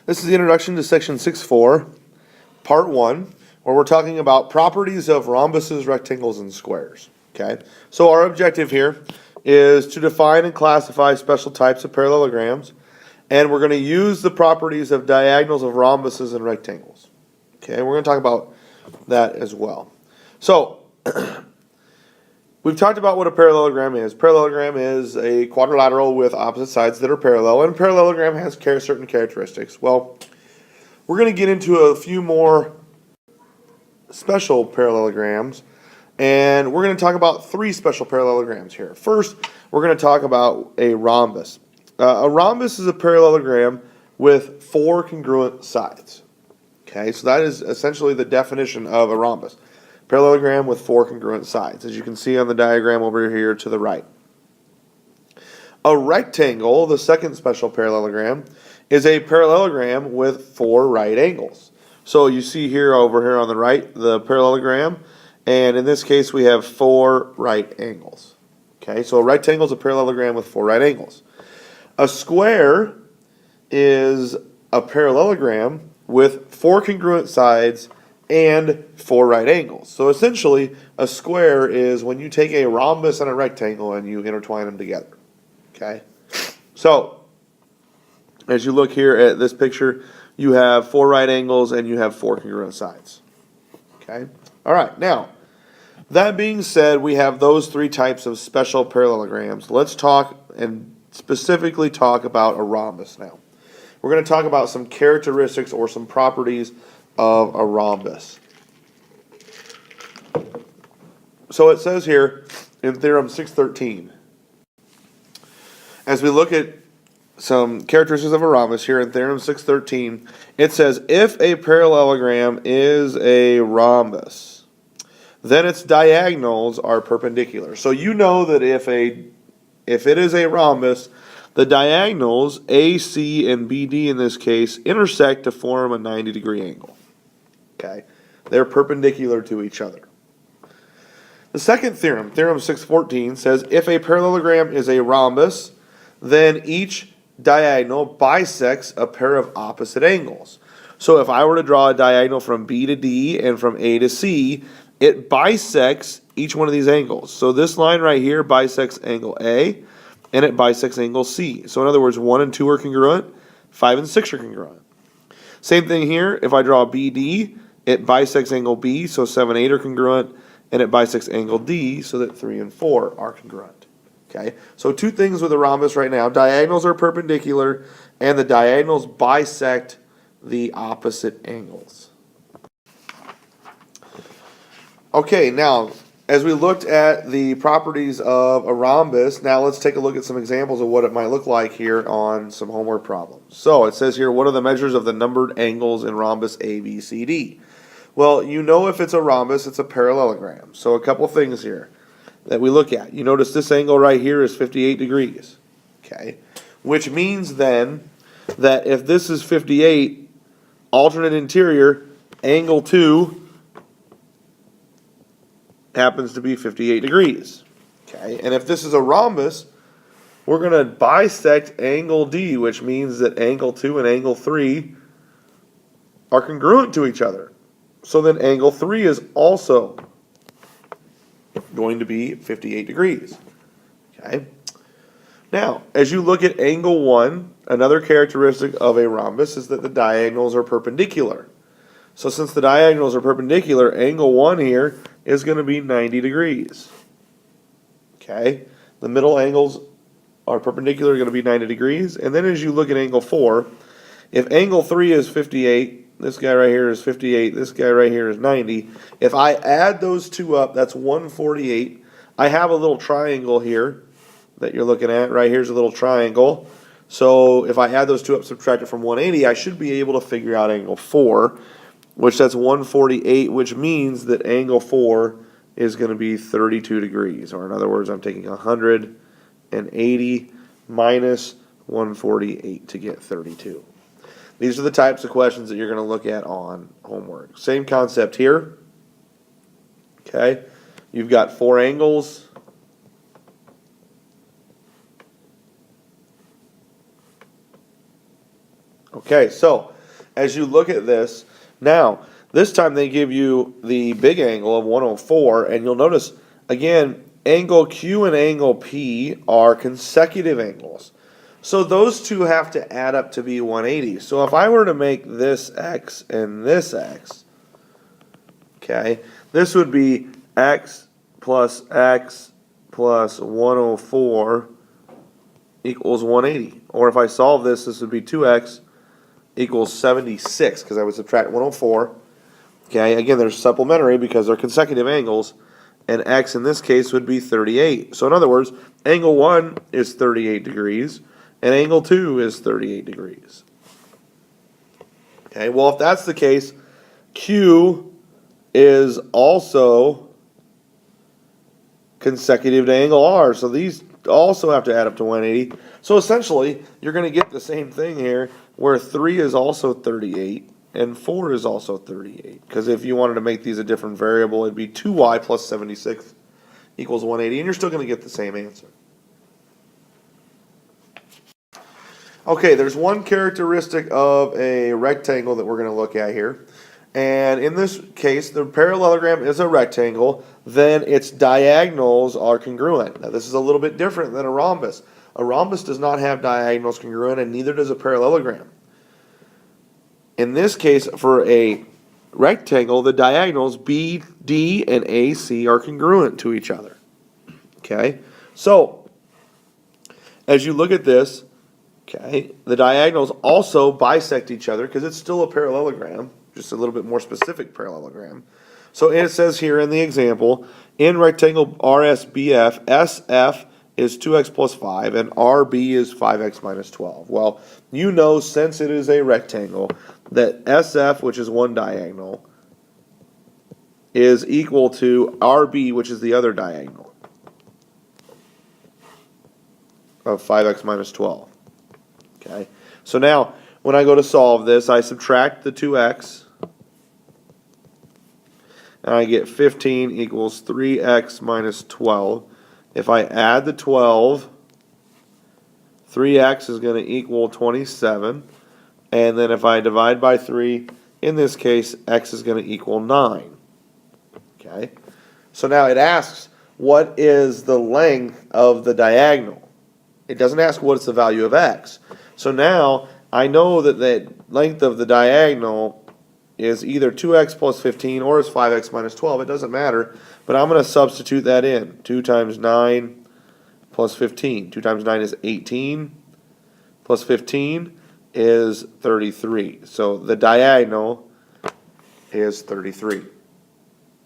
This is the introduction to section 6.4, part 1, where we're talking about properties of rhombuses, rectangles, and squares. Okay, so our objective here is to define and classify special types of parallelograms, and we're going to use the properties of diagonals of rhombuses and rectangles. Okay, we're going to talk about that as well. So, we've talked about what a parallelogram is. Parallelogram is a quadrilateral with opposite sides that are parallel, and parallelogram has certain characteristics. Well, we're going to get into a few more special parallelograms, and we're going to talk about 3 special parallelograms here. First, we're going to talk about a rhombus. A rhombus is a parallelogram with 4 congruent sides. Okay, so that is essentially the definition of a rhombus. Parallelogram with 4 congruent sides, as you can see on the diagram over here to the right. A rectangle, the second special parallelogram, is a parallelogram with 4 right angles. So you see here over here on the right the parallelogram, and in this case we have 4 right angles. Okay, so a rectangle is a parallelogram with 4 right angles. A square is a parallelogram with 4 congruent sides and 4 right angles. So essentially, a square is when you take a rhombus and a rectangle and you intertwine them together. Okay? So, as you look here at this picture, you have 4 right angles and you have 4 congruent sides. Okay? Alright, now, that being said, we have those 3 types of special parallelograms. Let's talk and specifically talk about a rhombus now. We're going to talk about some characteristics or some properties of a rhombus. So it says here in Theorem 613, as we look at some characteristics of a rhombus here in Theorem 613, it says if a parallelogram is a rhombus, then its diagonals are perpendicular. So you know that if it is a rhombus, the diagonals AC and BD in this case intersect to form a 90-degree angle. Okay, they're perpendicular to each other. The second theorem, Theorem 614, says if a parallelogram is a rhombus, then each diagonal bisects a pair of opposite angles. So if I were to draw a diagonal from B to D and from A to C, it bisects each one of these angles. So this line right here bisects angle A, and it bisects angle C. So in other words, 1 and 2 are congruent, 5 and 6 are congruent. Same thing here, if I draw BD, it bisects angle B, so 7 and 8 are congruent, and it bisects angle D, so that 3 and 4 are congruent. Okay, so 2 things with a rhombus right now. Diagonals are perpendicular, and the diagonals bisect the opposite angles. Okay, now, as we looked at the properties of a rhombus, now let's take a look at some examples of what it might look like here on some homework problems. So it says here, what are the measures of the numbered angles in rhombus ABCD? Well, you know if it's a rhombus, it's a parallelogram. So a couple things here that we look at. You notice this angle right here is 58 degrees. Okay, which means then that if this is 58, alternate interior, angle 2 happens to be 58 degrees. Okay, and if this is a rhombus, we're going to bisect angle D, which means that angle 2 and angle 3 are congruent to each other. So then angle 3 is also going to be 58 degrees. Okay. Now, as you look at angle 1, another characteristic of a rhombus is that the diagonals are perpendicular. So since the diagonals are perpendicular, angle 1 here is going to be 90 degrees. Okay, the middle angles are perpendicular, going to be 90 degrees. And then as you look at angle 4, if angle 3 is 58, this guy right here is 58, this guy right here is 90. If I add those 2 up, that's 148. I have a little triangle here that you're looking at. Right here's a little triangle. So if I add those 2 up, subtract it from 180, I should be able to figure out angle 4. Which that's 148, which means that angle 4 is going to be 32 degrees. Or in other words, I'm taking 180 minus 148 to get 32. These are the types of questions that you're going to look at on homework. Same concept here. Okay, you've got 4 angles. Okay, so as you look at this, now, this time they give you the big angle of 104, and you'll notice, again, angle Q and angle P are consecutive angles. So those two have to add up to be 180. So if I were to make this x and this x, okay, this would be x plus 104 equals 180. Or if I solve this, this would be 2x equals 76, because I would subtract 104. Okay, again, they're supplementary because they're consecutive angles, and x in this case would be 38. So in other words, angle 1 is 38 degrees, and angle 2 is 38 degrees. Okay, well, if that's the case, Q is also consecutive to angle R, so these also have to add up to 180. So essentially, you're going to get the same thing here, where 3 is also 38, and 4 is also 38. Because if you wanted to make these a different variable, it'd be 2y plus 76 equals 180, and you're still going to get the same answer. Okay, there's one characteristic of a rectangle that we're going to look at here. And in this case, the parallelogram is a rectangle, then its diagonals are congruent. Now, this is a little bit different than a rhombus. A rhombus does not have diagonals congruent, and neither does a parallelogram. In this case, for a rectangle, the diagonals BD and AC are congruent to each other. Okay, so as you look at this, okay, the diagonals also bisect each other because it's still a parallelogram, just a little bit more specific parallelogram. So it says here in the example, in rectangle RSBF, SF is 2x plus 5 and RB is 5x minus 12. Well, you know, since it is a rectangle, that SF, which is one diagonal, is equal to RB, which is the other diagonal, of 5x minus 12. Okay, so now when I go to solve this, I subtract the 2x, and I get 15 equals 3x minus 12. If I add the 12, 3x is going to equal 27. And then if I divide by 3, in this case, x is going to equal 9. Okay, so now it asks, what is the length of the diagonal? It doesn't ask what's the value of x. So now I know that the length of the diagonal is either 2x plus 15 or is 5x minus 12. It doesn't matter, but I'm going to substitute that in. 2 times 9 plus 15. 2 times 9 is 18 plus 15 is 33. So the diagonal is 33.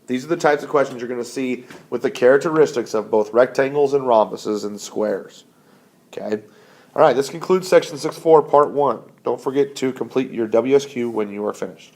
These are the types of questions you're going to see with the characteristics of both rectangles and rhombuses and squares. Okay? All right, this concludes section 6.4, part 1. Don't forget to complete your WSQ when you are finished.